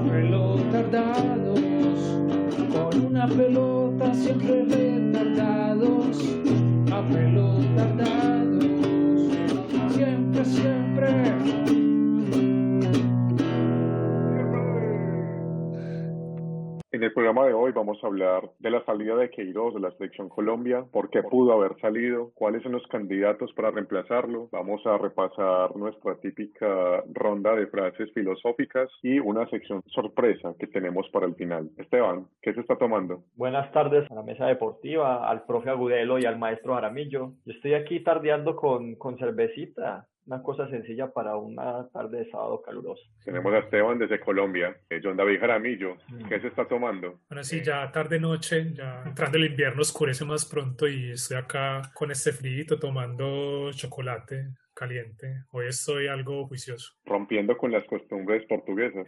retardados, con una pelota siempre retardados, retardados, siempre, siempre. En el programa de hoy vamos a hablar de la salida de Queiroz de la Selección Colombia, por qué pudo haber salido, cuáles son los candidatos para reemplazarlo. Vamos a repasar nuestra típica ronda de frases filosóficas y una sección sorpresa que tenemos para el final. Esteban, ¿qué se está tomando? Buenas tardes a la mesa deportiva, al profe Agudelo y al maestro Jaramillo. Yo estoy aquí tardeando con cervecita. Una cosa sencilla para una tarde de sábado calurosa. Tenemos a Esteban desde Colombia, John David Jaramillo. ¿Qué se está tomando? Bueno, sí, ya tarde-noche, ya entrando el invierno oscurece más pronto y estoy acá con este frío tomando chocolate caliente. Hoy estoy algo juicioso. Rompiendo con las costumbres portuguesas.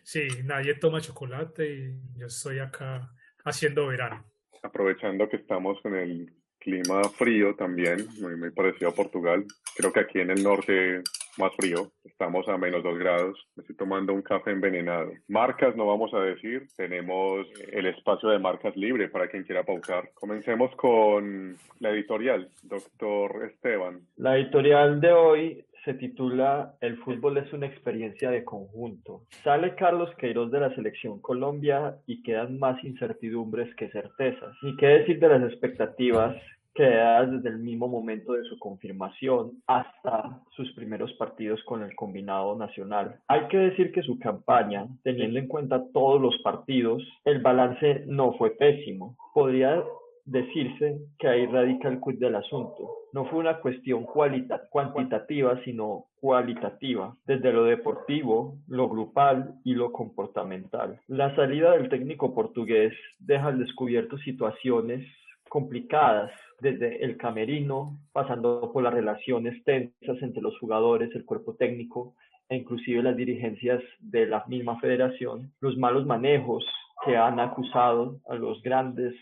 Sí, nadie toma chocolate y yo estoy acá haciendo verano. Aprovechando que estamos en el clima frío también, muy parecido a Portugal. Creo que aquí en el norte más frío, estamos a -2 grados. Me estoy tomando un café envenenado. Marcas no vamos a decir, tenemos el espacio de marcas libre para quien quiera pausar. Comencemos con la editorial, doctor Esteban. La editorial de hoy se titula El fútbol es una experiencia de conjunto. Sale Carlos Queiroz de la Selección Colombia y quedan más incertidumbres que certezas. Ni qué decir de las expectativas creadas desde el mismo momento de su confirmación hasta sus primeros partidos con el combinado nacional. Hay que decir que su campaña, teniendo en cuenta todos los partidos, el balance no fue pésimo. Podría decirse que ahí radica el quid del asunto. No fue una cuestión cuantitativa, sino cualitativa, desde lo deportivo, lo grupal y lo comportamental. La salida del técnico portugués deja al descubierto situaciones complicadas, desde el camerino, pasando por las relaciones tensas entre los jugadores, el cuerpo técnico e inclusive las dirigencias de la misma federación, los malos manejos que han acusado a las grandes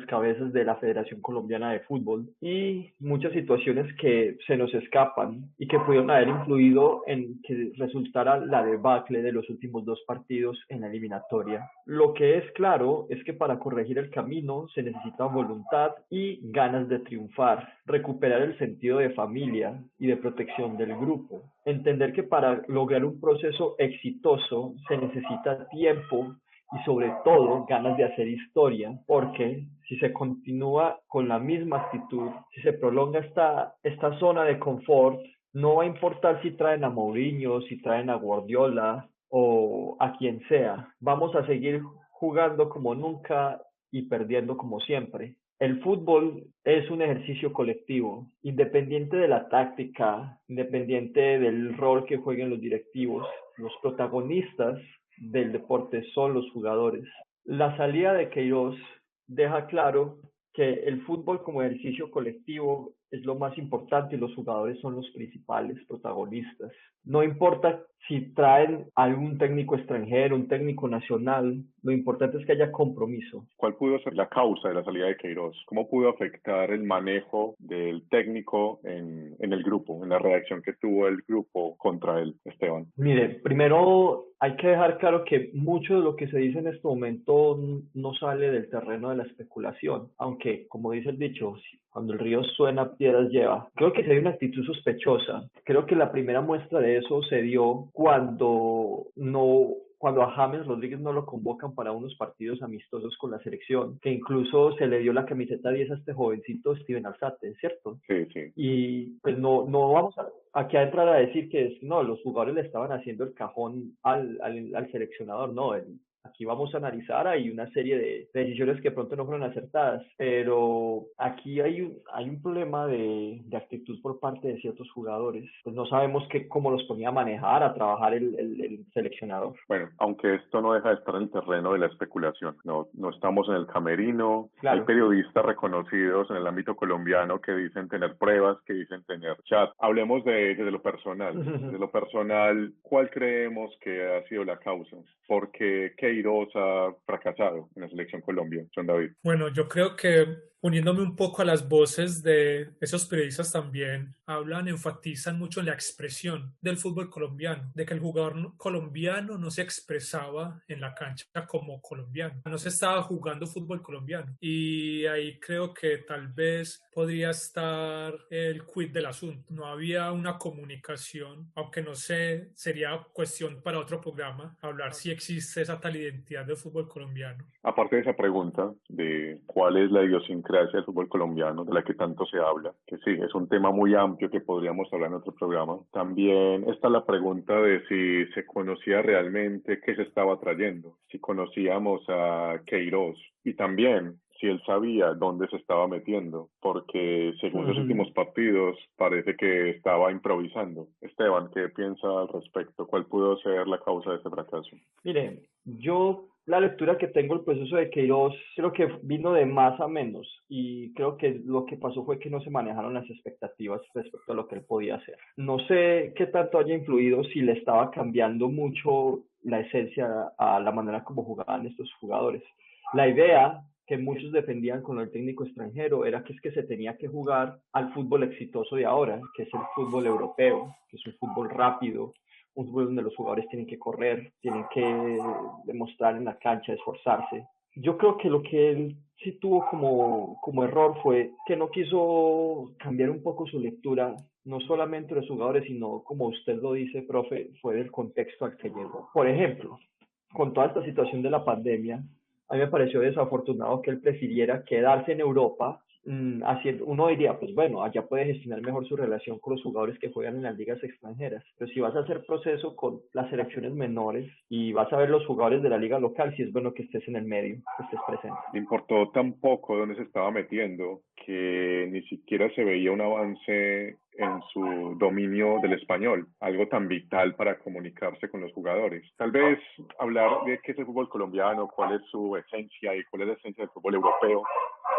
cabezas de la Federación Colombiana de Fútbol y muchas situaciones que se nos escapan y que pudieron haber influido en que resultara la debacle de los últimos 2 partidos en la eliminatoria. Lo que es claro es que para corregir el camino se necesita voluntad y ganas de triunfar, recuperar el sentido de familia y de protección del grupo, entender que para lograr un proceso exitoso se necesita tiempo y sobre todo ganas de hacer historia, porque si se continúa con la misma actitud, si se prolonga esta zona de confort, no va a importar si traen a Mourinho, si traen a Guardiola o a quien sea, vamos a seguir jugando como nunca y perdiendo como siempre. El fútbol es un ejercicio colectivo, independiente de la táctica, independiente del rol que jueguen los directivos. Los protagonistas del deporte son los jugadores. La salida de Queiroz deja claro que el fútbol como ejercicio colectivo es lo más importante y los jugadores son los principales protagonistas. No importa si traen algún técnico extranjero, un técnico nacional, lo importante es que haya compromiso. ¿Cuál pudo ser la causa de la salida de Queiroz? ¿Cómo pudo afectar el manejo del técnico en el grupo, en la reacción que tuvo el grupo contra él, Esteban? Mire, primero hay que dejar claro que mucho de lo que se dice en este momento no sale del terreno de la especulación, aunque, como dice el dicho, cuando el río suena, piedras lleva. Creo que sí hay una actitud sospechosa. Creo que la primera muestra de eso se dio cuando a James Rodríguez no lo convocan para unos partidos amistosos con la selección, que incluso se le dio la camiseta 10 a este jovencito Steven Alzate, ¿cierto? Sí. Y pues no vamos aquí a entrar a decir que no, los jugadores le estaban haciendo el cajón al seleccionador, no, aquí vamos a analizar, hay una serie de decisiones que pronto no fueron acertadas, pero aquí hay un problema de actitud por parte de ciertos jugadores. Pues no sabemos cómo los ponía a manejar, a trabajar el seleccionador. Bueno, aunque esto no deja de estar en el terreno de la especulación, no estamos en el camerino, claro. Hay periodistas reconocidos en el ámbito colombiano que dicen tener pruebas, que dicen tener chat. Hablemos desde lo personal. Desde lo personal, ¿cuál creemos que ha sido la causa? Porque Queiroz ha fracasado en la selección Colombia, John David. Bueno, yo creo que uniéndome un poco a las voces de esos periodistas también, enfatizan mucho en la expresión del fútbol colombiano, de que el jugador colombiano no se expresaba en la cancha como colombiano, no se estaba jugando fútbol colombiano. Y ahí creo que tal vez podría estar el quid del asunto. No había una comunicación, aunque no sé, sería cuestión para otro programa hablar si existe esa tal identidad del fútbol colombiano. Aparte de esa pregunta de cuál es la idiosincrasia del fútbol colombiano, de la que tanto se habla, que sí, es un tema muy amplio que podríamos hablar en otro programa, también está la pregunta de si se conocía realmente qué se estaba trayendo, si conocíamos a Queiroz y también si él sabía dónde se estaba metiendo, porque según los últimos partidos parece que estaba improvisando. Esteban, ¿qué piensa al respecto? ¿Cuál pudo ser la causa de este fracaso? Mire, yo la lectura que tengo del proceso de Queiroz creo que vino de más a menos y creo que lo que pasó fue que no se manejaron las expectativas respecto a lo que él podía hacer. No sé qué tanto haya influido si le estaba cambiando mucho la esencia a la manera como jugaban estos jugadores. La idea que muchos defendían con el técnico extranjero era que es que se tenía que jugar al fútbol exitoso de ahora, que es el fútbol europeo, que es un fútbol rápido, un fútbol donde los jugadores tienen que correr, tienen que demostrar en la cancha, esforzarse. Yo creo que lo que él sí tuvo como error fue que no quiso cambiar un poco su lectura, no solamente de los jugadores, sino, como usted lo dice, profe, fue del contexto al que llegó. Por ejemplo, con toda esta situación de la pandemia, a mí me pareció desafortunado que él prefiriera quedarse en Europa, haciendo, uno diría, pues bueno, allá puede gestionar mejor su relación con los jugadores que juegan en las ligas extranjeras, pero si vas a hacer proceso con las selecciones menores y vas a ver los jugadores de la liga local, sí es bueno que estés en el medio, que estés presente. Le importó tan poco dónde se estaba metiendo que ni siquiera se veía un avance en su dominio del español, algo tan vital para comunicarse con los jugadores. Tal vez hablar de qué es el fútbol colombiano, cuál es su esencia y cuál es la esencia del fútbol europeo,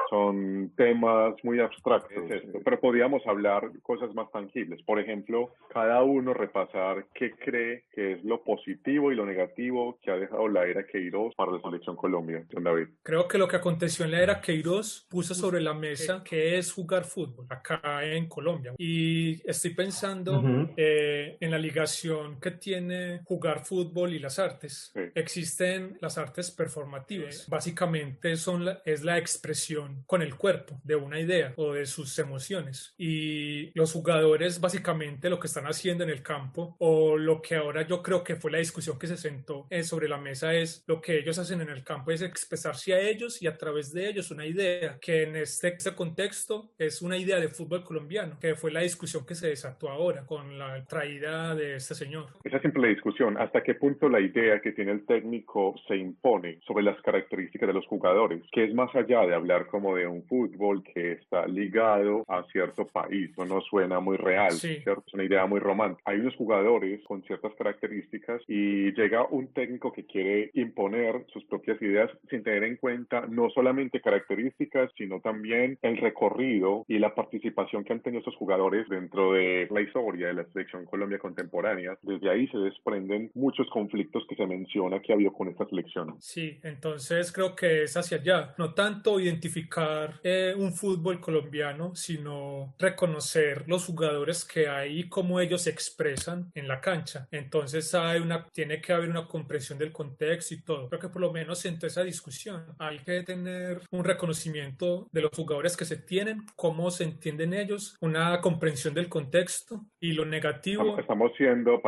son temas muy abstractos, pero podríamos hablar cosas más tangibles. Por ejemplo, cada uno repasar qué cree que es lo positivo y lo negativo que ha dejado la era Queiroz para la selección Colombia. Don David. Creo que lo que aconteció en la era Queiroz puso sobre la mesa que es jugar fútbol acá en Colombia. Y estoy pensando en la ligación que tiene jugar fútbol y las artes. Sí. Existen las artes performativas. Básicamente es la expresión con el cuerpo de una idea o de sus emociones. Y los jugadores básicamente lo que están haciendo en el campo, o lo que ahora yo creo que fue la discusión que se sentó sobre la mesa, es lo que ellos hacen en el campo es expresarse a ellos y a través de ellos una idea, que en este contexto es una idea de fútbol colombiano, que fue la discusión que se desató ahora con la traída de este señor. Esa es siempre la discusión, hasta qué punto la idea que tiene el técnico se impone sobre las características de los jugadores, que es más allá de hablar como de un fútbol que está ligado a cierto país. No suena muy real, sí. ¿Cierto? Es una idea muy romántica. Hay unos jugadores con ciertas características y llega un técnico que quiere imponer sus propias ideas sin tener en cuenta no solamente características, sino también el recorrido y la participación que han tenido estos jugadores dentro de la historia de la selección Colombia contemporánea. Desde ahí se desprenden muchos conflictos que se menciona que ha habido con esta selección. Sí, entonces creo que es hacia allá. No tanto identificar un fútbol colombiano, sino reconocer los jugadores que hay y cómo ellos se expresan en la cancha. Entonces tiene que haber una comprensión del contexto y todo. Creo que por lo menos en toda esa discusión hay que tener un reconocimiento de los jugadores que se tienen, cómo se entienden ellos, una comprensión del contexto y lo negativo. Estamos siendo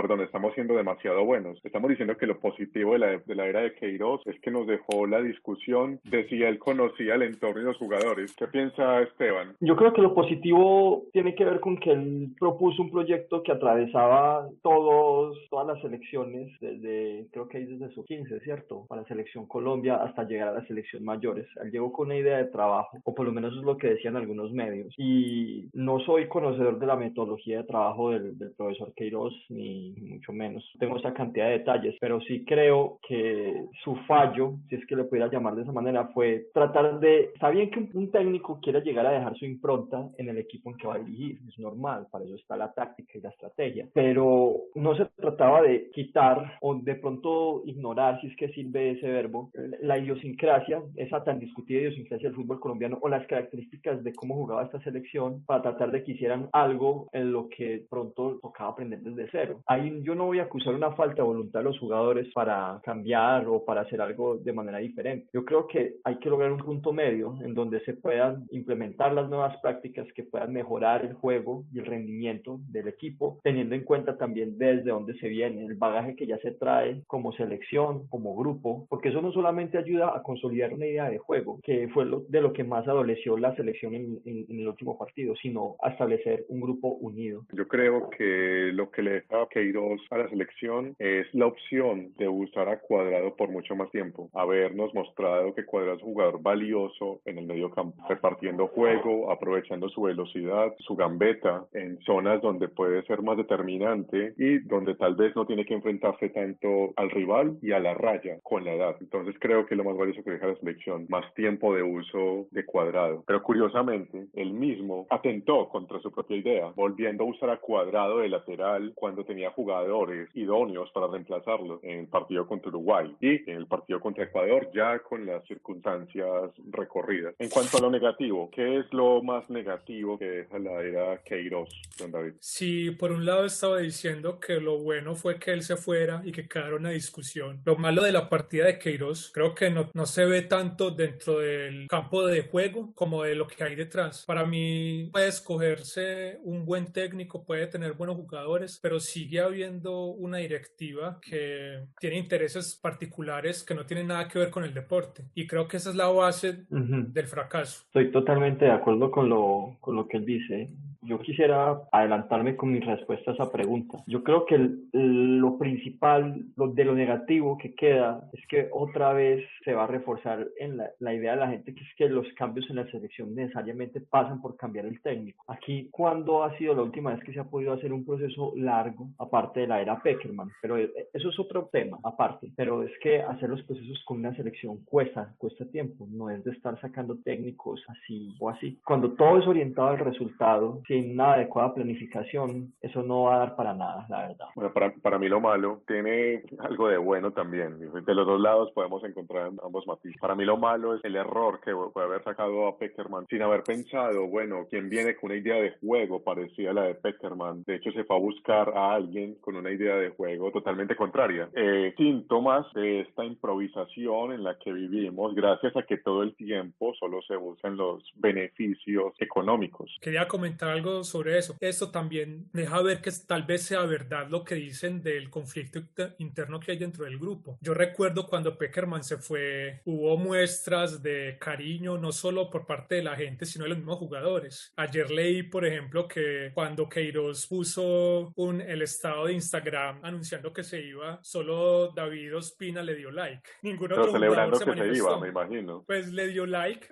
demasiado buenos. Estamos diciendo que lo positivo de la era de Queiroz es que nos dejó la discusión de si él conocía el entorno y los jugadores. ¿Qué piensa Esteban? Yo creo que lo positivo tiene que ver con que él propuso un proyecto que atravesaba todas las selecciones, creo que desde su 15, ¿cierto? Para la selección Colombia hasta llegar a la selección mayores. Él llegó con una idea de trabajo, o por lo menos es lo que decían algunos medios. Y no soy conocedor conocedor de la metodología de trabajo del profesor Queiroz, ni mucho menos. No tengo esa cantidad de detalles, pero sí creo que su fallo, si es que le pudiera llamar de esa manera, fue tratar de... Está bien que un técnico quiera llegar a dejar su impronta en el equipo en que va a dirigir, es normal, para eso está la táctica y la estrategia, pero no se trataba de quitar o de pronto ignorar, si es que sirve ese verbo, la idiosincrasia, esa tan discutida idiosincrasia del fútbol colombiano o las características de cómo jugaba esta selección para tratar de que hicieran algo en lo que pronto tocaba aprender desde cero. Ahí yo no voy a acusar una falta de voluntad de los jugadores para cambiar o para hacer algo de manera diferente. Yo creo que hay que lograr un punto medio en donde se puedan implementar las nuevas prácticas que puedan mejorar el juego y el rendimiento del equipo, teniendo en cuenta también desde dónde se viene, el bagaje que ya se trae como selección, como grupo, porque eso no solamente ayuda a consolidar una idea de juego, que fue de lo que más adoleció la selección en el último partido, sino a establecer un grupo unido. Yo creo que lo que le deja Queiroz a la selección es la opción de usar a Cuadrado por mucho más tiempo, habernos mostrado que Cuadrado es un jugador valioso en el medio campo, repartiendo juego, aprovechando su velocidad, su gambeta en zonas donde puede ser más determinante y donde tal vez no tiene que enfrentarse tanto al rival y a la raya con la edad. Entonces creo que lo más valioso que deja la selección, más tiempo de uso de Cuadrado. Pero curiosamente, él mismo atentó contra su propia idea, volviendo a usar a Cuadrado de lateral cuando tenía jugadores idóneos para reemplazarlo en el partido contra Uruguay y en el partido contra Ecuador, ya con las circunstancias recorridas. En cuanto a lo negativo, ¿qué es lo más negativo que deja la era Queiroz, don David? Sí, por un lado estaba diciendo que lo bueno fue que él se fuera y que quedara una discusión. Lo malo de la partida de Queiroz creo que no se ve tanto dentro del campo de juego como de lo que hay detrás. Para mí puede escogerse un buen técnico, puede tener buenos jugadores, pero sigue habiendo una directiva que tiene intereses particulares que no tienen nada que ver con el deporte. Y creo que esa es la base del fracaso. Estoy totalmente de acuerdo con lo que él dice. Yo quisiera adelantarme con mi respuesta a esa pregunta. Yo creo que lo principal, de lo negativo que queda, es que otra vez se va a reforzar en la idea de la gente, que es que los cambios en la selección necesariamente pasan por cambiar el técnico. Aquí, ¿cuándo ha sido la última vez que se ha podido hacer un proceso largo, aparte de la era Pekerman? Pero eso es otro tema, aparte. Pero es que hacer los procesos con una selección cuesta tiempo. No es de estar sacando técnicos así o así. Cuando todo es orientado al resultado, sin una adecuada planificación, eso no va a dar para nada, la verdad. Bueno, para mí lo malo tiene algo de bueno también. De los dos lados podemos encontrar ambos matices. Para mí lo malo es el error que puede haber sacado a Pekerman sin haber pensado, bueno, quien viene con una idea de juego parecida a la de Pekerman. De hecho, se fue a buscar a alguien con una idea de juego totalmente contraria. Síntomas de esta improvisación en la que vivimos, gracias a que todo el tiempo solo se buscan los beneficios económicos. Quería comentar algo sobre eso. Esto también deja ver que tal vez sea verdad lo que dicen del conflicto interno que hay dentro del grupo. Yo recuerdo cuando Pekerman se fue, hubo muestras de cariño no solo por parte de la gente, sino de los mismos jugadores. Ayer leí, por ejemplo, que cuando Queiroz puso el estado de Instagram anunciando que se iba, solo David Ospina le dio like. Ningún otro jugador se manifestó. Se iba, me imagino. Pues le dio like,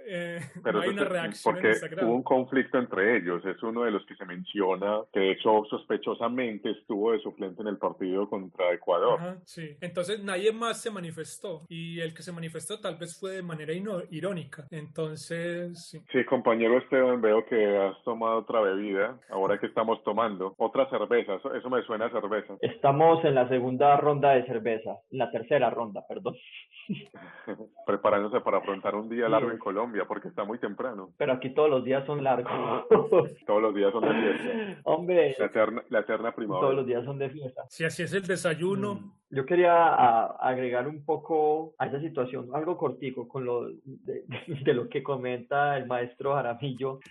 pero no hay una reacción en Instagram. Hubo un conflicto entre ellos, es uno de los que se menciona, que de hecho sospechosamente estuvo de suplente en el partido contra Ecuador. Ajá, sí. Entonces nadie más se manifestó y el que se manifestó tal vez fue de manera irónica. Entonces, sí. Sí, compañero Esteban, veo que has tomado otra bebida, ahora que estamos tomando otra cerveza, eso me suena a cerveza. Estamos en la segunda ronda de cerveza, la tercera ronda, perdón. Preparándose para afrontar un día largo en Colombia, porque está muy temprano. Pero aquí todos los días son largos. Todos los días son de fiesta. Hombre. La eterna primavera. Todos los días son de fiesta. Si así es el desayuno. Yo quería agregar un poco a esa situación, algo cortico, con lo de lo que comenta el maestro Jaramillo,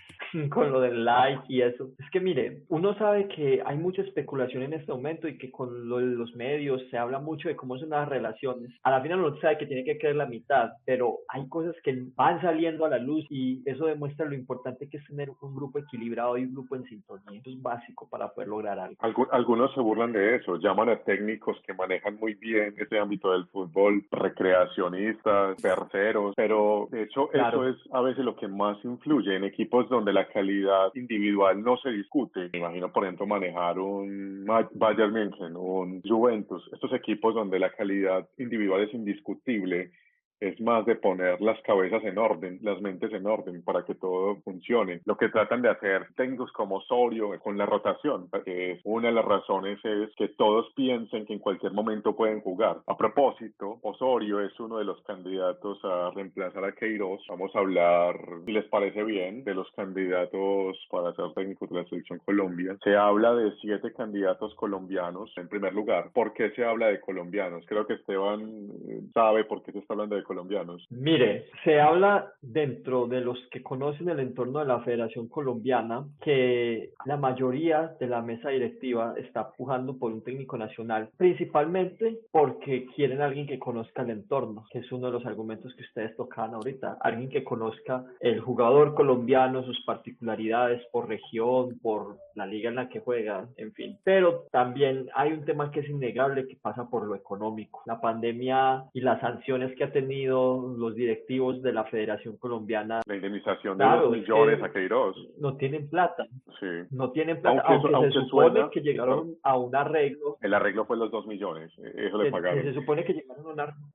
con lo del like y eso. Es que mire, uno sabe que hay mucha especulación en este momento y que con los medios se habla mucho de cómo son las relaciones. A la final uno sabe que tiene que quedar la mitad, pero hay cosas que van saliendo a la luz y eso demuestra lo importante que es tener un grupo equilibrado y un grupo en sintonía. Eso es básico para poder lograr algo. Algunos se burlan de eso, llaman a técnicos que manejan manejan muy bien ese ámbito del fútbol, recreacionistas, terceros, pero de hecho Claro. eso es a veces lo que más influye en equipos donde la calidad individual no se discute. Me imagino, por ejemplo, manejar un Bayern München, un Juventus, estos equipos donde la calidad individual es indiscutible. Es más de poner las cabezas en orden, las mentes en orden para que todo funcione. Lo que tratan de hacer técnicos como Osorio con la rotación, es una de las razones es que todos piensen que en cualquier momento pueden jugar. A propósito, Osorio es uno de los candidatos a reemplazar a Queiroz. Vamos a hablar, si les parece bien, de los candidatos para ser técnicos de la selección Colombia. Se habla de 7 candidatos colombianos. En primer lugar, ¿por qué se habla de colombianos? Creo que Esteban sabe por qué se está hablando de colombianos. Mire, se habla dentro de los que conocen el entorno de la Federación Colombiana que la mayoría de la mesa directiva está pujando por un técnico nacional, principalmente porque quieren a alguien que conozca el entorno, que es uno de los argumentos que ustedes tocaban ahorita, alguien que conozca el jugador colombiano, sus particularidades por región, por la liga en la que juega, en fin. Pero también hay un tema que es innegable que pasa por lo económico. La pandemia y las sanciones que ha tenido los directivos de la Federación Colombiana. La indemnización de 2 millones a Queiroz. No tienen plata. Sí. No tienen plata, aunque se supone que llegaron a un arreglo. El arreglo fue los 2 millones, eso le pagaron. Se supone que llegaron a un arreglo.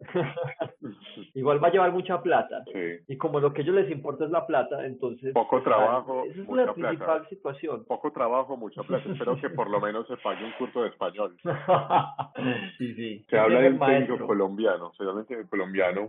Igual va a llevar mucha plata. Sí. Y como lo que a ellos les importa es la plata, entonces... Poco trabajo, esa es mucha la principal plata. situación. Poco trabajo, mucha plata. Espero que por lo menos se pague un curso de español. Sí. Se habla del técnico colombiano,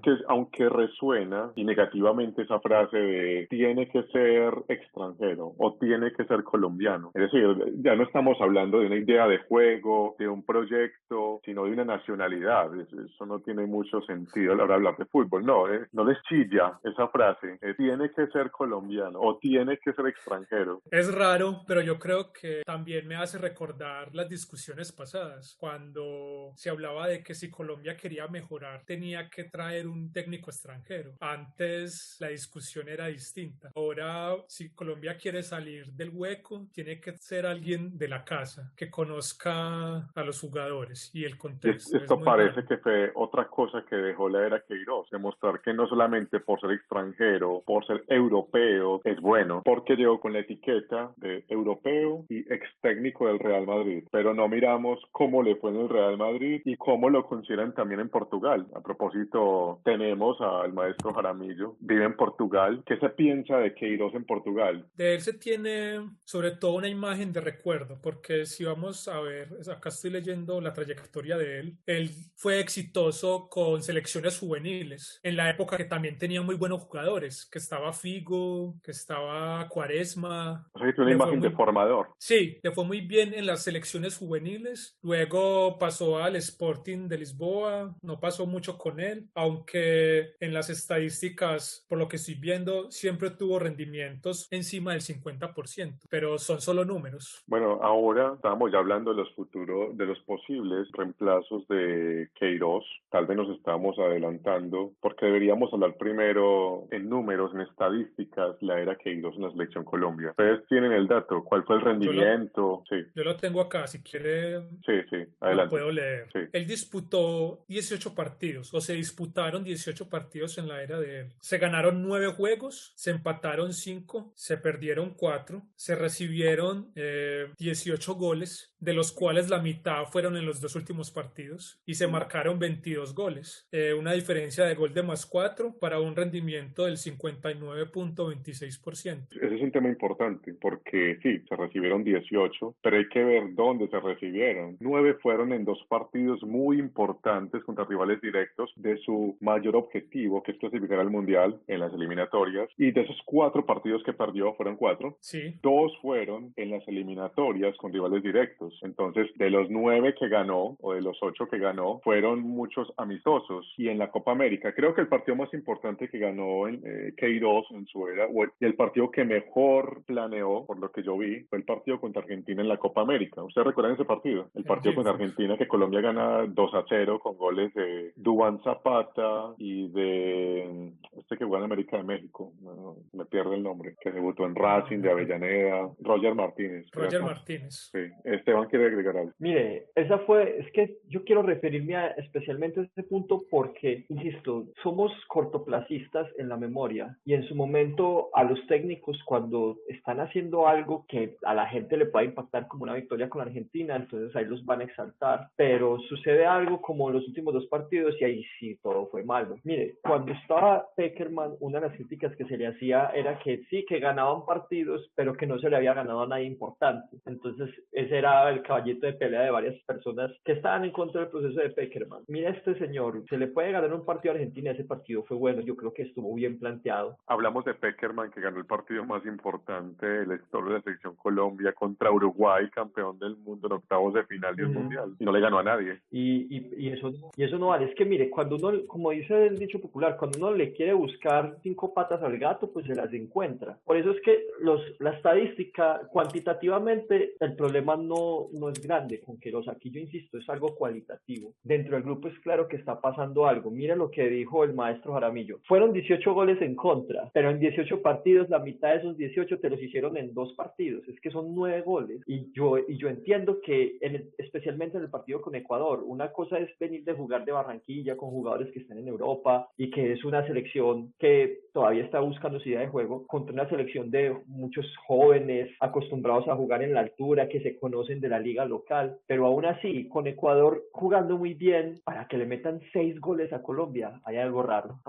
que aunque resuena y negativamente esa frase de tiene que ser extranjero o tiene que ser colombiano. Es decir, ya no estamos hablando de una idea de juego, de un proyecto, sino de una nacionalidad. Eso no tiene mucho sentido a la hora de hablar de fútbol. No les chilla esa frase. Tiene que ser colombiano o tiene que ser extranjero. Es raro, pero yo creo que también me hace recordar las discusiones pasadas, cuando se hablaba de que si Colombia quería mejorar, tenía que traer un técnico extranjero. Antes la discusión era distinta. Ahora, si Colombia quiere salir del hueco, tiene que ser alguien de la casa, que conozca a los jugadores y el contexto. Esto parece que fue otra cosa que dejó la era Queiroz, demostrar que no solamente por ser extranjero, por ser europeo, es bueno, porque llegó con la etiqueta de europeo y ex técnico del Real Madrid, pero no miramos cómo le fue en el Real Madrid y cómo lo consideran también en Portugal. A propósito, tenemos al maestro Jaramillo, vive en Portugal. ¿Qué se piensa de Queiroz en Portugal? De él se tiene sobre todo una imagen de recuerdo, porque si vamos a ver, acá estoy leyendo la trayectoria de él fue exitoso con selecciones juveniles, en la época que también tenía muy buenos jugadores, que estaba Figo, que estaba Quaresma. O sea, es una imagen de formador. Sí, le fue muy bien en las selecciones juveniles, luego pasó al Sporting de Lisboa, no pasó mucho con él, aunque en las estadísticas, por lo que estoy viendo, siempre tuvo rendimientos encima del 50%, pero son solo números. Bueno, ahora estábamos ya hablando de los futuros, de los posibles reemplazos de Queiroz. Tal vez nos estamos adelantando, porque deberíamos hablar primero en números, en estadísticas, la era Queiroz en la selección Colombia. Ustedes tienen el dato, ¿cuál fue el rendimiento? Yo lo tengo acá, si quiere. Sí, adelante. Lo puedo leer. Sí. Él disputó 18 partidos, o se disputaron 18 partidos en la era de él. Se ganaron 9 juegos, se empataron 5, se perdieron 4, se recibieron 18 goles, de los cuales la mitad fueron en los 2 últimos partidos, y se marcaron 22 goles. Una diferencia de gol de +4 para un rendimiento del 59.26%. Ese es un tema importante, porque sí, se recibieron 18, pero hay que ver dónde se recibieron. 9 fueron en 2 partidos muy importantes contra rivales directos de su mayor objetivo, que es clasificar al Mundial en las eliminatorias, y de esos 4 partidos que perdió, fueron 4, sí. 2 fueron en las eliminatorias con rivales directos. Entonces, de los 9 que ganó, o de los 8 que ganó, fueron muchos amistosos y en la Copa América. Creo que el partido más importante que ganó Queiroz en su era, y el partido que mejor planeó, por lo que yo vi, fue el partido contra Argentina en la Copa América. ¿Ustedes recuerdan ese partido? El partido contra Argentina, que Colombia gana 2-0 con goles de Duván Zapata y de este que juega en América de México, me pierde el nombre, que debutó en Racing de Avellaneda, Roger Martínez. Roger Martínez. Sí, Esteban quiere agregar algo. Mire, es que yo quiero referirme especialmente a este punto porque, insisto, somos cortoplacistas en la memoria y en su momento a los técnicos cuando están haciendo algo que a la gente le pueda impactar como una victoria con Argentina, entonces ahí los van a exaltar, pero sucede algo como en los últimos dos partidos y ahí sí todo fue malo. Mire, cuando estaba Pekerman, una de las críticas que se le hacía era que sí, que ganaban partidos, pero que no se le había ganado a nadie importante. Entonces ese era el caballito de pelea de varias personas que estaban en contra del proceso de Pekerman. Mira, este señor, se le puede ganar un partido a Argentina, ese partido fue bueno, yo creo que estuvo bien planteado. Hablamos de Pekerman, que ganó el partido más importante de la historia de la selección Colombia contra Uruguay, campeón del mundo en octavos de final de un mundial, y no le ganó a nadie. Y eso no vale. Es que mire, cuando uno, como dice el dicho popular, cuando uno le quiere buscar 5 patas al gato, pues se las encuentra. Por eso es que la estadística, cuantitativamente, el problema no es grande con Queiroz. Aquí yo insisto, es algo cualitativo. Dentro del grupo es claro que está pasando algo. Mire lo que dijo el maestro Jaramillo. Fueron 18 goles en contra, pero en 18 partidos, la mitad de esos 18 te los hicieron en 2 partidos. Es que son 9 goles. Y yo entiendo que, especialmente en el partido con Ecuador, una cosa es venir de jugar de Barranquilla con jugadores que están en Europa y que es una selección que todavía está buscando su idea de juego, contra una selección de muchos jóvenes acostumbrados a jugar en la altura, que se conocen de la liga local, pero aún así, con Ecuador jugando muy bien, para que le metan 6 goles a Colombia, hay algo raro.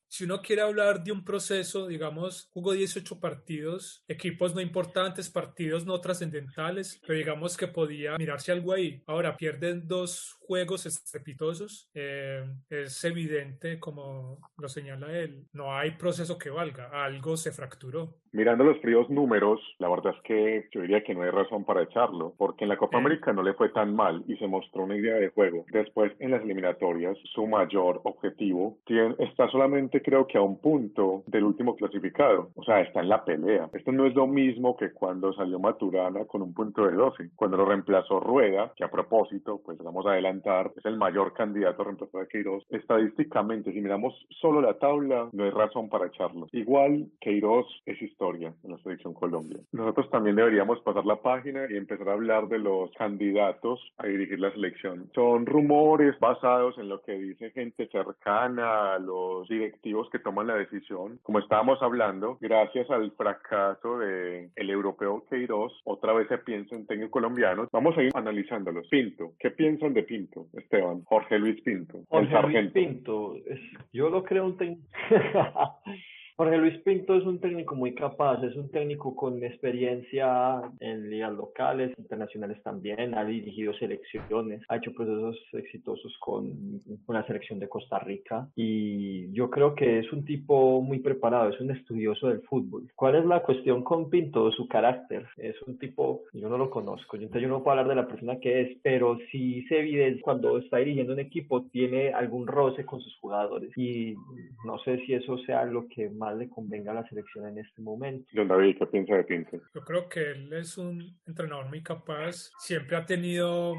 Si uno quiere hablar de un proceso, digamos, jugó 18 partidos, equipos no importantes, partidos no trascendentales, pero digamos que podía mirarse algo ahí. Ahora pierden 2 juegos estrepitosos, es evidente, como lo señala él, no hay proceso que valga, algo se fracturó. Mirando los fríos números, la verdad es que yo diría que no hay razón para echarlo, porque en la Copa América no le fue tan mal y se mostró una idea de juego. Después, en las eliminatorias, su mayor objetivo está solamente, creo que a un punto del último clasificado. O sea, está en la pelea. Esto no es lo mismo que cuando salió Maturana con un punto de 12. Cuando lo reemplazó Rueda, que a propósito, pues vamos a adelantar, es el mayor candidato a reemplazar a Queiroz. Estadísticamente, si miramos solo la tabla, no hay razón para echarlo. Igual, Queiroz es historia en la selección Colombia. Nosotros también deberíamos pasar la página y empezar a hablar de los candidatos a dirigir la selección. Son rumores basados en lo que dice gente cercana a los directivos que toman la decisión. Como estábamos hablando, gracias al fracaso del europeo Queiroz, otra vez se piensa en técnicos colombianos. Vamos a ir analizándolos. Pinto, ¿qué piensan de Pinto, Esteban? Jorge Luis Pinto, el sargento. Pinto, yo lo creo un técnico. Jorge Luis Pinto es un técnico muy capaz, es un técnico con experiencia en ligas locales, internacionales también, ha dirigido selecciones, ha hecho procesos exitosos con la selección de Costa Rica y yo creo que es un tipo muy preparado, es un estudioso del fútbol. ¿Cuál es la cuestión con Pinto? Su carácter. Es un tipo, yo no lo conozco, entonces yo no puedo hablar de la persona que es, pero sí se evidencia cuando está dirigiendo un equipo, tiene algún roce con sus jugadores y no sé si eso sea lo que más le convenga a la selección en este momento. Don David, ¿qué piensa de Pinto? Yo creo que él es un entrenador muy capaz, siempre ha tenido,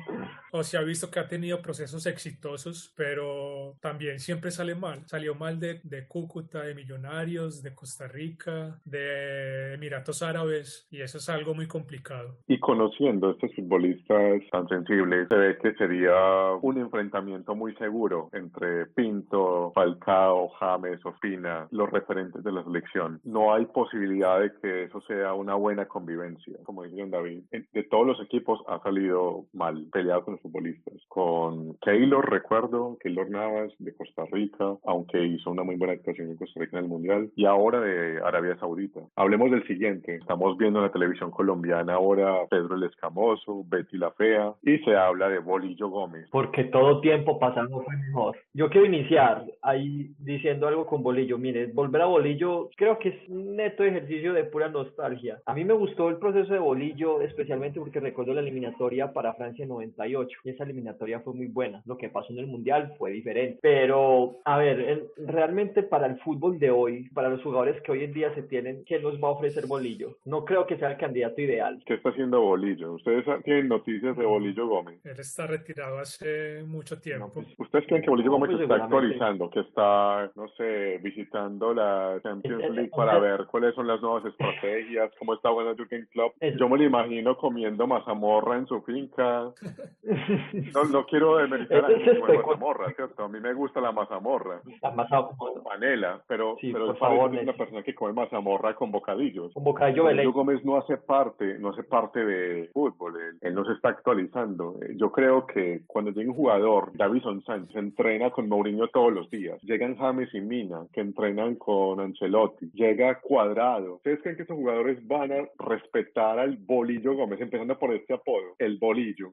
o se ha visto que ha tenido procesos exitosos, pero también siempre sale mal. Salió mal de Cúcuta, de Millonarios, de Costa Rica, de Emiratos Árabes, y eso es algo muy complicado. Y conociendo a estos futbolistas tan sensibles, se ve que sería un enfrentamiento muy seguro entre Pinto, Falcao, James, Ospina, los referentes de la selección. No hay posibilidad de que eso sea una buena convivencia. Como dice don David, de todos los equipos ha salido mal, peleado con los futbolistas. Con Keylor, recuerdo, Keylor Navas de Costa Rica, aunque hizo una muy buena actuación en Costa Rica en el Mundial, y ahora de Arabia Saudita. Hablemos del siguiente. Estamos viendo en la televisión colombiana ahora Pedro el Escamoso, Betty la Fea, y se habla de Bolillo Gómez. Porque todo tiempo pasando fue mejor. Yo quiero iniciar ahí diciendo algo con Bolillo. Mire, volver a Bolillo Bolillo creo que es un neto ejercicio de pura nostalgia. A mí me gustó el proceso de Bolillo, especialmente porque recuerdo la eliminatoria para Francia en 98, y esa eliminatoria fue muy buena. Lo que pasó en el Mundial fue diferente. Pero, a ver, realmente para el fútbol de hoy, para los jugadores que hoy en día se tienen, ¿qué nos va a ofrecer Bolillo? No creo que sea el candidato ideal. ¿Qué está haciendo Bolillo? ¿Ustedes tienen noticias de Bolillo Gómez? Él está retirado hace mucho tiempo. No, pues, ¿Ustedes creen que Bolillo no, Gómez pues está seguramente. actualizando, que está, no sé, visitando la Champions League para Entonces, ver cuáles son las nuevas estrategias, cómo está bueno el Jürgen Klopp? es- Yo me lo imagino comiendo mazamorra en su finca. No quiero demeritar a Eso quien es come mazamorra, ¿cierto? A mí me gusta la mazamorra Está más con panela, pero Sí, él por parece favor, que es una Messi. persona que come mazamorra con bocadillos. Un bocadillo Bolillo Belén. Gómez no hace parte de fútbol, él no se está actualizando. Yo creo que cuando llega un jugador, Davison Sánchez, entrena con Mourinho todos los días, llegan James y Mina, que entrenan con Ancelotti, llega Cuadrado. ¿Ustedes creen que estos jugadores van a respetar al Bolillo Gómez, empezando por este apodo, el Bolillo?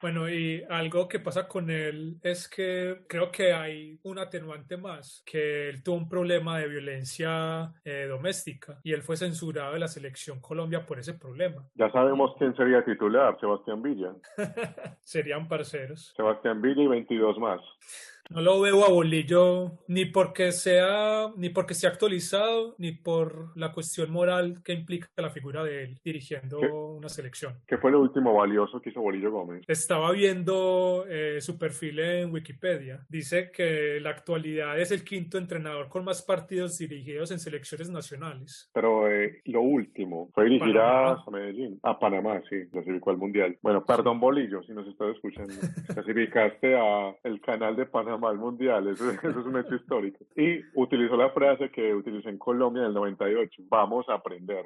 Bueno, y algo que pasa con él es que creo que hay un atenuante más, que él tuvo un problema de violencia doméstica y él fue censurado de la selección Colombia por ese problema. Ya sabemos quién sería titular, Sebastián Villa. Serían parceros. Sebastián Villa y 22 más. No lo veo a Bolillo ni porque esté actualizado, ni por la cuestión moral que implica la figura de él dirigiendo una selección. ¿Qué fue lo último valioso que hizo Bolillo Gómez? Estaba viendo su perfil en Wikipedia. Dice que en la actualidad es el quinto entrenador con más partidos dirigidos en selecciones nacionales. Pero lo último fue dirigir Panamá. a Medellín, a Panamá, sí, clasificó al Mundial. Bueno, perdón Bolillo, si nos estás escuchando. Clasificaste a el canal de Panamá al Mundial, eso es un hecho histórico. Y utilizó la frase que utilizó en Colombia en el 98, vamos a aprender.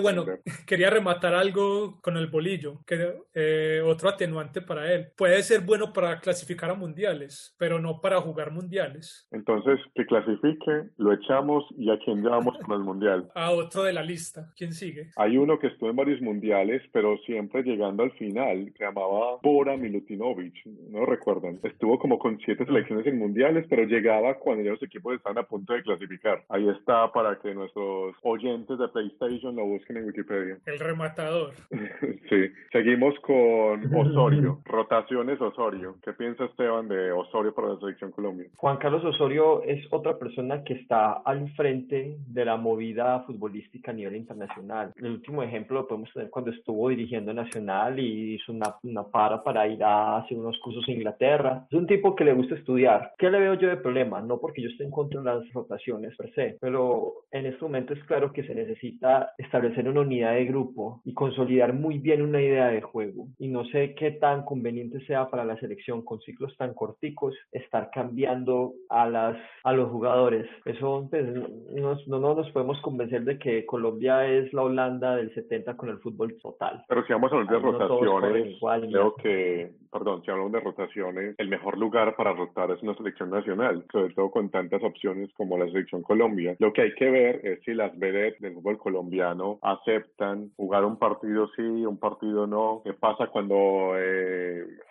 Bueno, quería rematar algo con el Bolillo, que otro atenuante para él. Puede ser bueno para clasificar a mundiales, pero no para jugar mundiales. Entonces, que clasifique, lo echamos y a quién llevamos para el Mundial. A otro de la lista. ¿Quién sigue? Hay uno que estuvo en varios mundiales, pero siempre llegando al final, se llamaba Bora Milutinovic, ¿no recuerdan? Estuvo como con 7 selecciones en mundiales, pero llegaba cuando ya los equipos estaban a punto de clasificar. Ahí está para que nuestros oyentes de PlayStation lo busquen en Wikipedia. El rematador. Sí. Seguimos con Osorio. Rotaciones Osorio. ¿Qué piensa Esteban de Osorio para la selección Colombia? Juan Carlos Osorio es otra persona que está al frente de la movida futbolística a nivel internacional. El último ejemplo lo podemos tener cuando estuvo dirigiendo Nacional y hizo una para ir a hacer unos cursos en Inglaterra. Es un tipo que le gusta estudiar. ¿Qué le veo yo de problema? No porque yo esté en contra de las rotaciones per se, pero en este momento es claro que se necesita establecer una unidad de grupo y consolidar muy bien una idea de juego. Y no sé qué tan conveniente sea para la selección con ciclos tan corticos estar cambiando a los jugadores. Eso pues, no nos podemos convencer de que Colombia es la Holanda del 70 con el fútbol total. Pero si vamos a hablar de Ahí no todos corren rotaciones, igual, creo que, si hablamos de rotaciones, el mejor lugar para rotar es una selección nacional, sobre todo con tantas opciones como la selección Colombia. Lo que hay que ver es si las vedettes del fútbol colombiano aceptan jugar un partido sí, un partido no. ¿Qué pasa cuando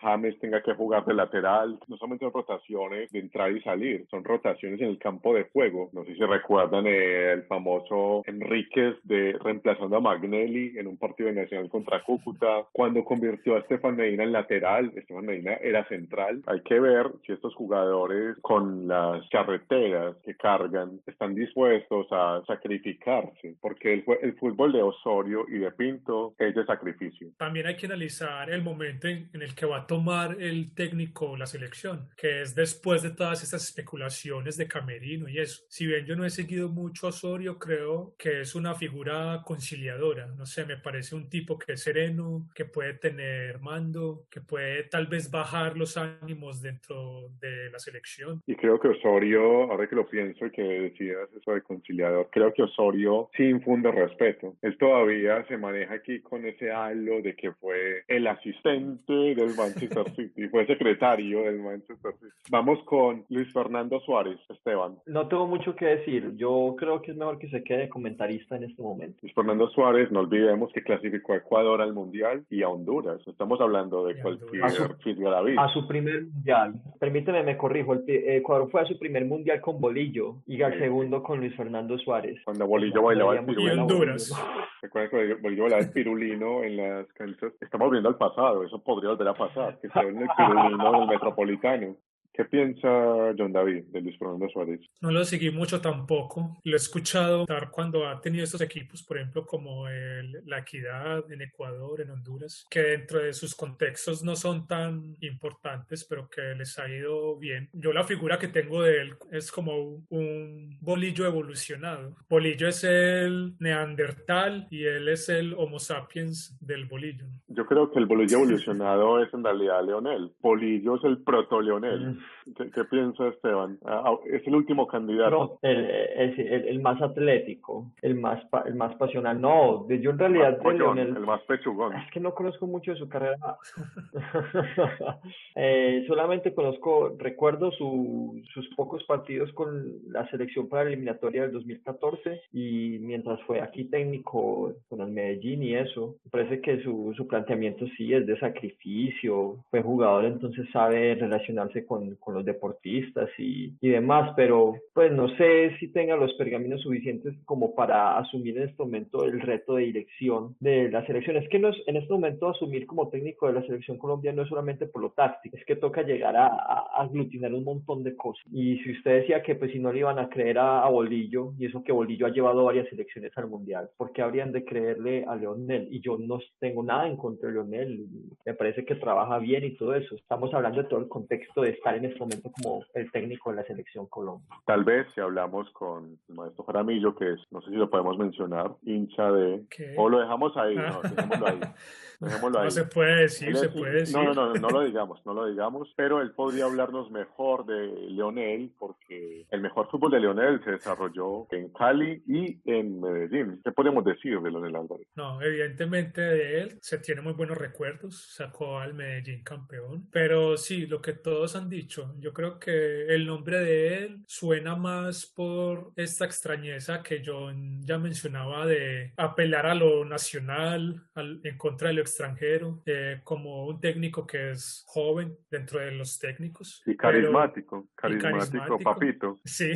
James tenga que jugar de lateral? No solamente son rotaciones de entrar y salir, son rotaciones en el campo de juego. No sé si recuerdan el famoso Enríquez reemplazando a Magnelli en un partido de Nacional contra Cúcuta, cuando convirtió a Estefan Medina en lateral. Estefan Medina era central. Hay que ver si estos jugadores con las carreteras que cargan están dispuestos a sacrificarse, porque el fútbol de Osorio y de Pinto es de sacrificio. También hay que analizar el momento en el que va a tomar el técnico la selección, que es después de todas estas especulaciones de camerino y eso. Si bien yo no he seguido mucho a Osorio, creo que es una figura conciliadora. No sé, me parece un tipo que es sereno, que puede tener mando, que puede tal vez bajar los ánimos dentro de la selección. Y creo que Osorio, ahora que lo pienso y que decías eso de conciliador, creo que Osorio sí infunde respeto. Él todavía se maneja aquí con ese halo de que fue el asistente del Manchester City, fue secretario del Manchester City. Vamos con Luis Fernando Suárez, Esteban. No tengo mucho que decir. Yo creo que es mejor que se quede comentarista en este momento. Luis Fernando Suárez, no olvidemos que clasificó a Ecuador al Mundial y a Honduras. Estamos hablando de cualquier fisgaravis. A su primer mundial. Permíteme perdóneme, me corrijo, Ecuador fue a su primer mundial con Bolillo y al segundo con Luis Fernando Suárez. Cuando Bolillo bailaba el Deberíamos Y ver a pirulino. Honduras. Bolillo, ¿no? Recuerda que Bolillo bailaba el pirulino en las canchas. Estamos viendo al pasado, eso podría volver a pasar, que se en el pirulino del Metropolitano. ¿Qué piensa John David de Luis Fernando Suárez? No lo seguí mucho tampoco. Lo he escuchado dar cuando ha tenido estos equipos, por ejemplo, como La Equidad en Ecuador, en Honduras, que dentro de sus contextos no son tan importantes, pero que les ha ido bien. Yo la figura que tengo de él es como un Bolillo evolucionado. Bolillo es el Neandertal y él es el Homo sapiens del Bolillo. Yo creo que el Bolillo evolucionado es en realidad Leonel. Bolillo es el proto-Leonel. ¿Qué piensa Esteban? Es el último candidato. No, el más atlético, el más pasional. No, yo en realidad de Pollón, Leonel, el más pechugón. es que no conozco mucho de su carrera. Solamente recuerdo sus pocos partidos con la selección para la eliminatoria del 2014 y mientras fue aquí técnico con el Medellín y eso, me parece que su planteamiento sí es de sacrificio, fue jugador entonces sabe relacionarse con los deportistas y demás, pero pues no sé si tenga los pergaminos suficientes como para asumir en este momento el reto de dirección de la selección. Es que en este momento asumir como técnico de la selección colombiana no es solamente por lo táctico, es que toca llegar a aglutinar un montón de cosas. Y si usted decía que pues si no le iban a creer a Bolillo, y eso que Bolillo ha llevado varias selecciones al Mundial, ¿por qué habrían de creerle a Leonel? Y yo no tengo nada en contra de Leonel, me parece que trabaja bien y todo eso. Estamos hablando de todo el contexto de estar en este momento como el técnico de la selección Colombia. Tal vez si hablamos con el maestro Jaramillo, que es, no sé si lo podemos mencionar, hincha de... ¿Qué? O lo dejamos ahí, no, dejémoslo ahí. Dejémoslo ahí. No se puede decir, Él se es- puede decir. no lo digamos, pero él podría hablarnos mejor de Leonel, porque el mejor fútbol de Leonel se desarrolló en Cali y en Medellín. ¿Qué podemos decir de Leonel Álvarez? No, evidentemente de él se tiene muy buenos recuerdos, sacó al Medellín campeón, pero sí, lo que todos han dicho, yo creo que el nombre de él suena más por esta extrañeza que yo ya mencionaba de apelar a lo nacional, en contra de lo extranjero, como un técnico que es joven dentro de los técnicos. Y pero- carismático, papito. Sí,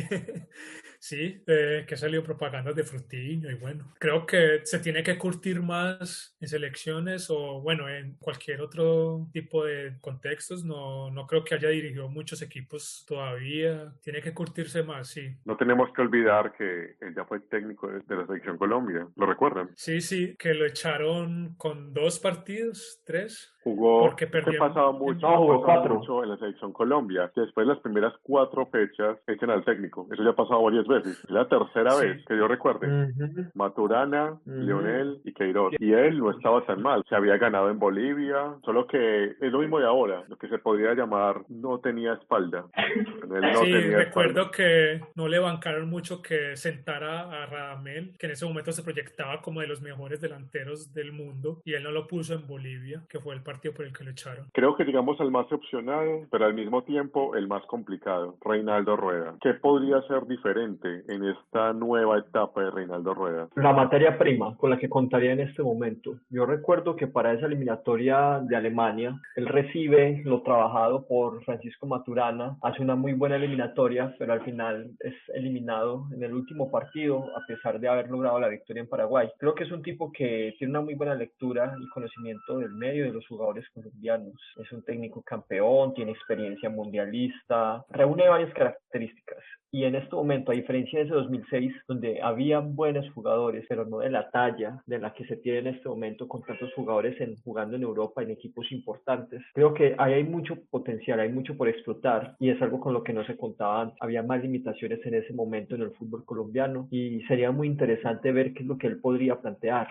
sí, que ha salido propagandas de Frutiño y bueno, creo que se tiene que curtir más en selecciones o bueno, en cualquier otro tipo de contextos. No creo que haya dirigido muchos equipos todavía. Tiene que curtirse más, sí. No tenemos que olvidar que él ya fue técnico de la selección Colombia. ¿Lo recuerdan? Sí, que lo echaron con 2 partidos, 3. Jugó, Porque es que perdieron. pasaba mucho, No, jugó pasaba 4. mucho en la selección Colombia. Después de las primeras 4 fechas echan al técnico. Eso ya ha pasado varias veces. Es la tercera Sí. vez que yo recuerde. Maturana, Leonel y Queiroz. Y él no estaba tan mal. Se había ganado en Bolivia, solo que es lo mismo de ahora. Lo que se podría llamar no tenía espalda. Él no Sí, tenía recuerdo espalda. que no le bancaron mucho que sentara a Radamel, que en ese momento se proyectaba como de los mejores delanteros del mundo, y él no lo puso en Bolivia, que fue el partido por el que lo echaron. Creo que llegamos al más opcionado, pero al mismo tiempo el más complicado, Reinaldo Rueda. ¿Qué podría ser diferente en esta nueva etapa de Reinaldo Rueda? La materia prima con la que contaría en este momento. Yo recuerdo que para esa eliminatoria de Alemania, él recibe lo trabajado por Francisco Maturana, hace una muy buena eliminatoria, pero al final es eliminado en el último partido, a pesar de haber logrado la victoria en Paraguay. Creo que es un tipo que tiene una muy buena lectura y conocimiento del medio de los jugadores colombianos. Es un técnico campeón, tiene experiencia mundialista, reúne varias características. Y en este momento, a diferencia de ese 2006, donde habían buenos jugadores, pero no de la talla de la que se tiene en este momento con tantos jugadores jugando en Europa en equipos importantes, creo que ahí hay mucho potencial, hay mucho por explotar y es algo con lo que no se contaban. Había más limitaciones en ese momento en el fútbol colombiano y sería muy interesante ver qué es lo que él podría plantear.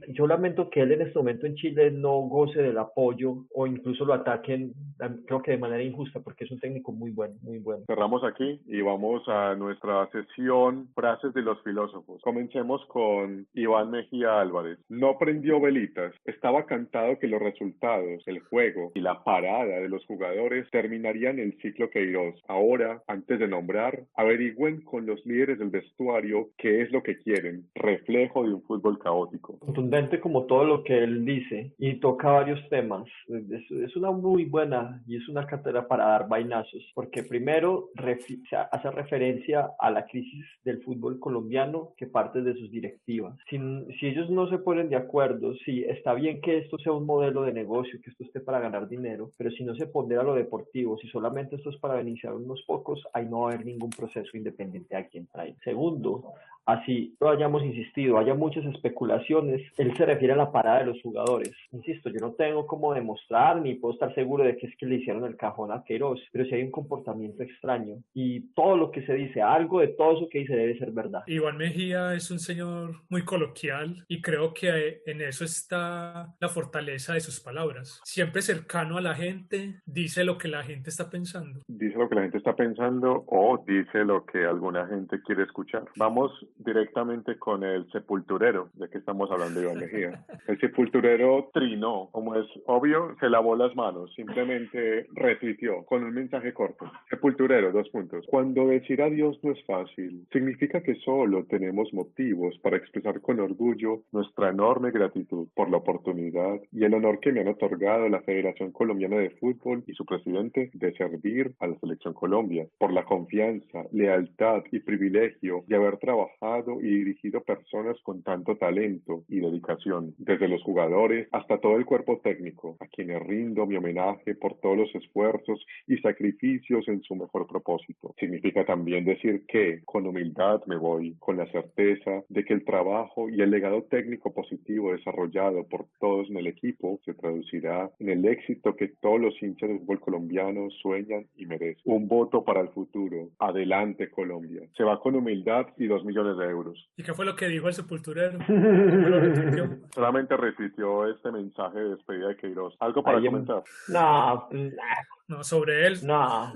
Yo lamento que él en este momento en Chile no goce del apoyo o incluso lo ataquen, creo que de manera injusta, porque es un técnico muy bueno, muy bueno. Cerramos aquí y vamos a nuestra sesión Frases de los filósofos. Comencemos con Iván Mejía Álvarez. No prendió velitas. Estaba cantado que los resultados, el juego y la parada de los jugadores terminarían el ciclo Queiroz. Ahora, antes de nombrar, averigüen con los líderes del vestuario qué es lo que quieren. Reflejo de un fútbol caótico. Contundente como todo lo que él dice y toca varios temas. Es una muy buena y es una cátedra para dar vainazos, porque primero hace referencia a la crisis del fútbol colombiano que parte de sus directivas. Si ellos no se ponen de acuerdo, sí, está bien que esto sea un modelo de negocio, que esto esté para ganar dinero, pero si no se pondera lo deportivo, si solamente esto es para beneficiar a unos pocos, ahí no va a haber ningún proceso independiente a quien trae. Segundo, así lo hayamos insistido, haya muchas especulaciones, él se refiere a la parada de los jugadores. Insisto, yo no tengo cómo demostrar ni puedo estar seguro de que es que le hicieron el cajón a Queiroz, pero si hay un comportamiento extraño y todo lo que se dice, algo de todo eso que dice debe ser verdad. Iván Mejía es un señor muy coloquial y creo que en eso está la fortaleza de sus palabras. Siempre cercano a la gente, dice lo que la gente está pensando. Dice lo que la gente está pensando o dice lo que alguna gente quiere escuchar. Vamos directamente con el sepulturero, ya que estamos hablando de Iván Mejía. El sepulturero trinó, como es obvio, se lavó las manos, simplemente retuiteó con un mensaje corto. Sepulturero, 2 puntos. Cuando decir adiós no es fácil, significa que solo tenemos motivos para expresar con orgullo nuestra enorme gratitud por la oportunidad y el honor que me han otorgado la Federación Colombiana de Fútbol y su presidente de servir a la Selección Colombia, por la confianza, lealtad y privilegio de haber trabajado y dirigido personas con tanto talento y dedicación, desde los jugadores hasta todo el cuerpo técnico, a quienes rindo mi homenaje por todos los esfuerzos y sacrificios en su mejor propósito. Significa también decir que, con humildad me voy, con la certeza de que el trabajo y el legado técnico positivo desarrollado por todos en el equipo se traducirá en el éxito que todos los hinchas del fútbol colombiano sueñan y merecen. Un voto para el futuro. Adelante, Colombia. Se va con humildad y 2 millones de euros. ¿Y qué fue lo que dijo el sepulturero? ¿Cómo lo retuiteó? Solamente retuiteó este mensaje de despedida de Queiroz. ¿Algo para comentar? No, No, sobre él. no.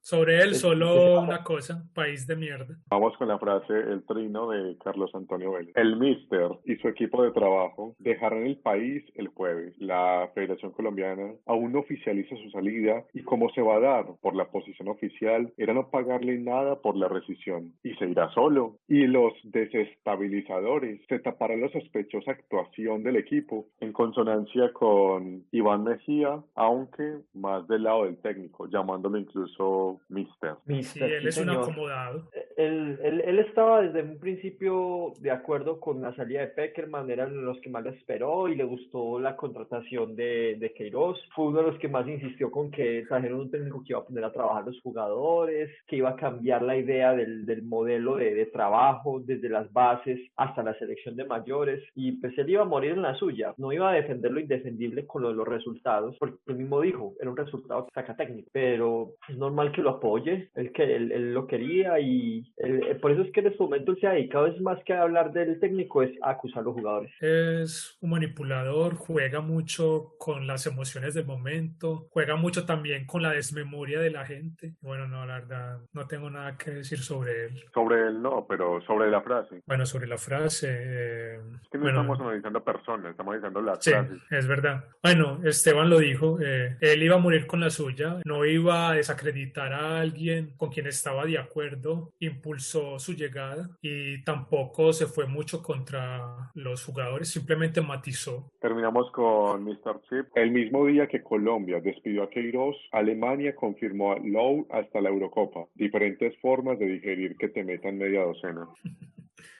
Sobre él solo una cosa, país de mierda. Vamos con la frase, el trino de Carlos Antonio Vélez. El míster y su equipo de trabajo dejarán el país el jueves. La Federación Colombiana aún no oficializa su salida y como se va a dar por la posición oficial, era no pagarle nada por la rescisión. Y se irá solo. Y los desestabilizadores se taparán la sospechosa actuación del equipo en consonancia con Iván Mejía, aunque más del lado del técnico, llamándolo incluso Mister. Sí, él es un acomodado. Él estaba desde un principio de acuerdo con la salida de Peckerman, eran los que más le esperó y le gustó la contratación de Queiroz. Fue uno de los que más insistió con que trajeron un técnico que iba a poner a trabajar los jugadores, que iba a cambiar la idea del modelo de trabajo desde las bases hasta la selección de mayores, y pues él iba a morir en la suya, no iba a defender lo indefendible con los resultados, porque él mismo dijo, era un resultado que saca técnico, pero es normal que lo apoye, él lo quería y por eso es que en este momento él se ha dedicado, es más que a hablar del técnico, es a acusar a los jugadores. Es un manipulador, juega mucho con las emociones del momento, juega mucho también con la desmemoria de la gente. Bueno, no, la verdad, no tengo nada que decir sobre él. Sobre él no, pero sobre la frase. Bueno, sobre la frase... es que no estamos analizando personas, estamos analizando las frases. Sí, es verdad. Bueno, Esteban lo dijo, él iba a morir con la suya, no iba a desacreditar a alguien con quien estaba de acuerdo, impulsó su llegada y tampoco se fue mucho contra los jugadores, simplemente matizó. Terminamos con Mr. Chip. El mismo día que Colombia despidió a Queiroz, Alemania confirmó a Lowe hasta la Eurocopa. Diferentes formas de digerir que te metan media docena.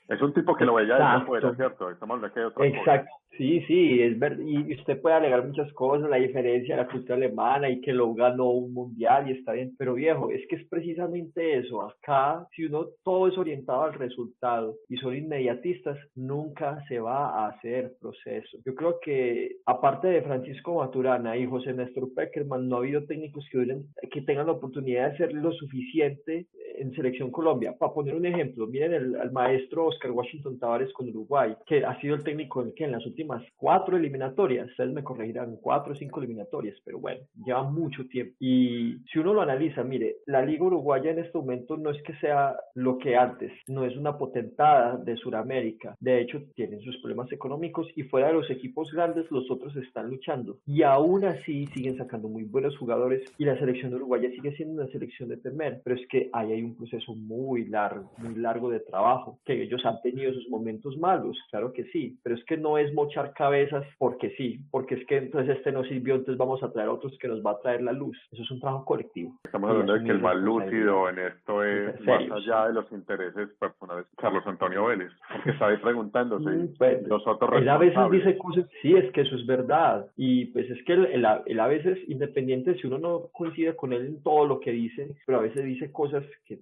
Es un tipo que lo veía desde afuera, ¿cierto? Estamos hablando de otra Exacto. Cosa. Sí, es verdad. Y usted puede alegar muchas cosas, la diferencia de la cultura alemana y que Lowe ganó un mundial y está bien. Pero viejo, es que es precisamente eso. Acá, si uno todo es orientado al resultado y son inmediatistas, nunca se va a hacer proceso. Yo creo que, aparte de Francisco Maturana y José Néstor Peckerman, no ha habido técnicos que tengan la oportunidad de hacer lo suficiente en Selección Colombia. Para poner un ejemplo, miren al maestro Oscar Washington Tabárez con Uruguay, que ha sido el técnico en las últimas 4 eliminatorias, ustedes me corregirán, 4 o 5 eliminatorias, pero bueno, lleva mucho tiempo. Y si uno lo analiza, mire, la Liga Uruguaya en este momento no es que sea lo que antes, no es una potentada de Sudamérica. De hecho, tienen sus problemas económicos y fuera de los equipos grandes, los otros están luchando. Y aún así siguen sacando muy buenos jugadores y la selección uruguaya sigue siendo una selección de temer. Pero es que ahí hay un proceso muy largo de trabajo, que ellos han tenido sus momentos malos, claro que sí, pero es que no es mochar cabezas porque sí, porque es que entonces este no sirvió, entonces vamos a traer otros que nos va a traer la luz. Eso es un trabajo colectivo. Estamos hablando de que el más lúcido en esto es, más allá de los intereses personales, Carlos Antonio Vélez, porque está ahí preguntándose, pues, los otros él a veces responsables. dice cosas, sí, es que eso es verdad, y pues es que él a veces, independiente si uno no coincide con él en todo lo que dice, pero a veces dice cosas que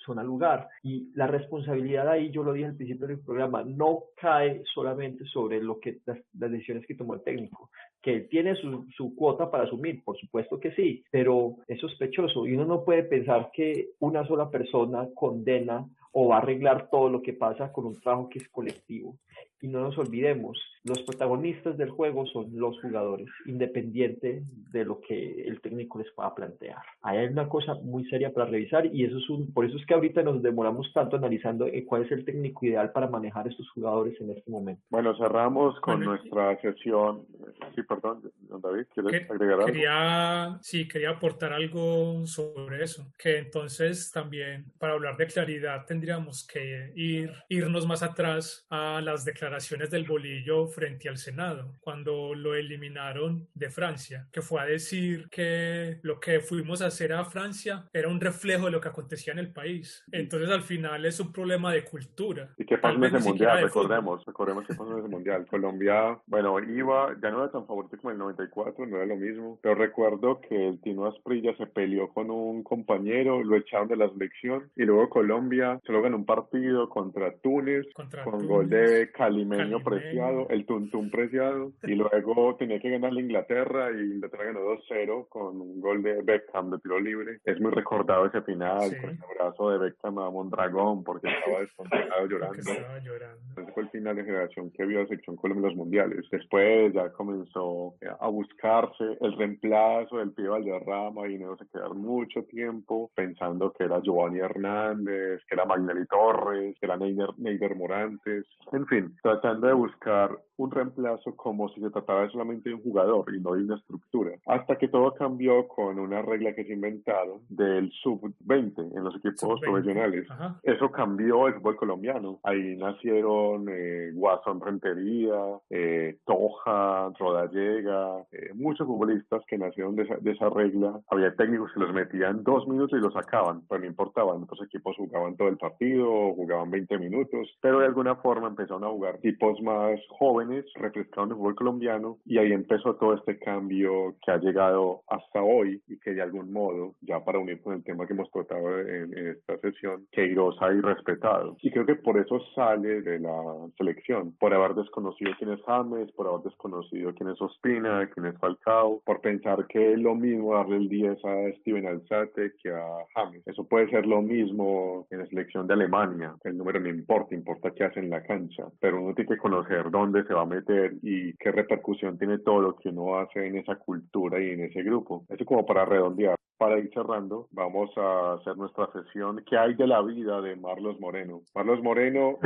son al lugar. Y la responsabilidad ahí, yo lo dije al principio del programa, no cae solamente sobre las decisiones que tomó el técnico, que él tiene su cuota para asumir, por supuesto que sí, pero es sospechoso y uno no puede pensar que una sola persona condena o va a arreglar todo lo que pasa con un trabajo que es colectivo. Y no nos olvidemos, los protagonistas del juego son los jugadores, independiente de lo que el técnico les pueda plantear. Ahí hay una cosa muy seria para revisar y por eso es que ahorita nos demoramos tanto analizando cuál es el técnico ideal para manejar estos jugadores en este momento. Bueno, cerramos con nuestra sesión. Sí, perdón, don David, ¿quieres agregar algo? Quería aportar algo sobre eso, que entonces también para hablar de claridad tendríamos que irnos más atrás a las declaraciones del Bolillo frente al Senado, cuando lo eliminaron de Francia, que fue a decir que lo que fuimos a hacer a Francia era un reflejo de lo que acontecía en el país. Entonces al final es un problema de cultura. ¿Y qué pasó en ese mundial? Recordemos qué pasó en ese mundial. Colombia, bueno, ya no era tan favorito como el 94, no era lo mismo, pero recuerdo que el Tino Asprilla se peleó con un compañero, lo echaron de la selección y luego Colombia solo ganó un partido contra Túnez con gol de Calimeño Preciado, el Tuntún Preciado, y luego tenía que ganar la Inglaterra y Inglaterra ganó 2-0 con un gol de Beckham de tiro libre. Es muy recordado ese final, con el abrazo de Beckham a Mondragón porque estaba desconsolado llorando. Ese fue el final de generación que vio a la selección Colombia en los mundiales. Después ya comenzó a buscarse el reemplazo del Pío Valderrama y no se quedaron mucho tiempo pensando que era Giovanni Hernández, que era Magnelli Torres, que era Neider Morantes, en fin, tratando de buscar un reemplazo como si se tratara solamente de un jugador y no de una estructura. Hasta que todo cambió con una regla que se inventaron del sub-20 en los equipos profesionales. Ajá. Eso cambió el fútbol colombiano. Ahí nacieron Guasón Rentería, Toja, Rodallega, muchos futbolistas que nacieron de esa regla. Había técnicos que los metían 2 minutos y los sacaban, pero no importaba. Otros equipos jugaban todo el partido, jugaban 20 minutos, pero de alguna forma empezaron a jugar tipos más jóvenes, refrescaron el fútbol colombiano y ahí empezó todo este cambio que ha llegado hasta hoy y que de algún modo, ya para unir con el tema que hemos tratado en esta sesión, Queiroz ha irrespetado. Y creo que por eso sale de la selección, por haber desconocido quién es James, por haber desconocido quién es Ospina, quién es Falcao, por pensar que es lo mismo darle el 10 a Steven Alzate que a James. Eso puede ser lo mismo en la selección de Alemania. El número no importa qué hace en la cancha, pero uno tiene que conocer dónde se va a meter y qué repercusión tiene todo lo que uno hace en esa cultura y en ese grupo. Eso como para redondear. Para ir cerrando, vamos a hacer nuestra sesión ¿Qué hay de la vida de Marlos Moreno? Marlos Moreno,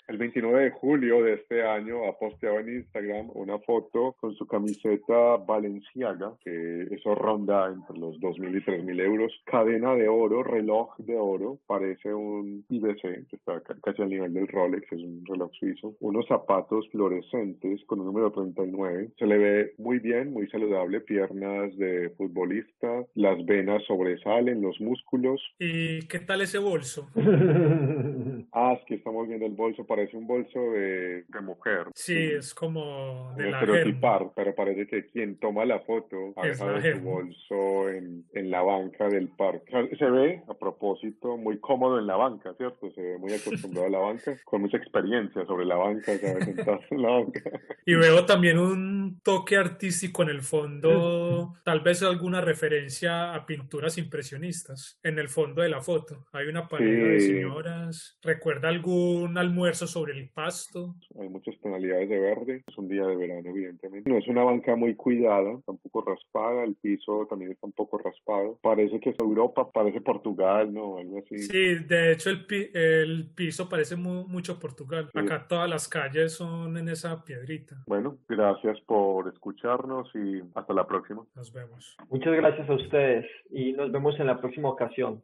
el 29 de julio de este año ha posteado en Instagram una foto con su camiseta Balenciaga, que eso ronda entre los 2.000 y 3.000 euros, cadena de oro, reloj de oro, parece un IBC, que está casi al nivel del Rolex, es un reloj suizo, unos zapatos fluorescentes con un número 39, se le ve muy bien, muy saludable, piernas de futbolista, las venas sobresalen, los músculos. ¿Y qué tal ese bolso? Es aquí estamos viendo el bolso, parece un bolso de mujer. Sí, es como de la Estereotipar, pero parece que quien toma la foto ha Es la dejado su germo. bolso en la banca del parque. O sea, se ve, a propósito, muy cómodo en la banca, ¿cierto? Se ve muy acostumbrado a la banca, con mucha experiencia sobre la banca, sabe sentarse en la banca. Y veo también un toque artístico en el fondo, tal vez alguna referencia a pinturas impresionistas en el fondo de la foto. Hay una pareja de Sí, señoras. ¿Recuerda algún almuerzo sobre el pasto? hay muchas tonalidades de verde. Es un día de verano, evidentemente. No es una banca muy cuidada, tampoco raspada. El piso también está un poco raspado. Parece que es Europa, parece Portugal, ¿no? Algo así. Sí, de hecho el piso parece mucho Portugal. Sí. Acá todas las calles son en esa piedrita. Bueno, gracias por escucharnos y hasta la próxima. Nos vemos. Muchas gracias a ustedes y nos vemos en la próxima ocasión.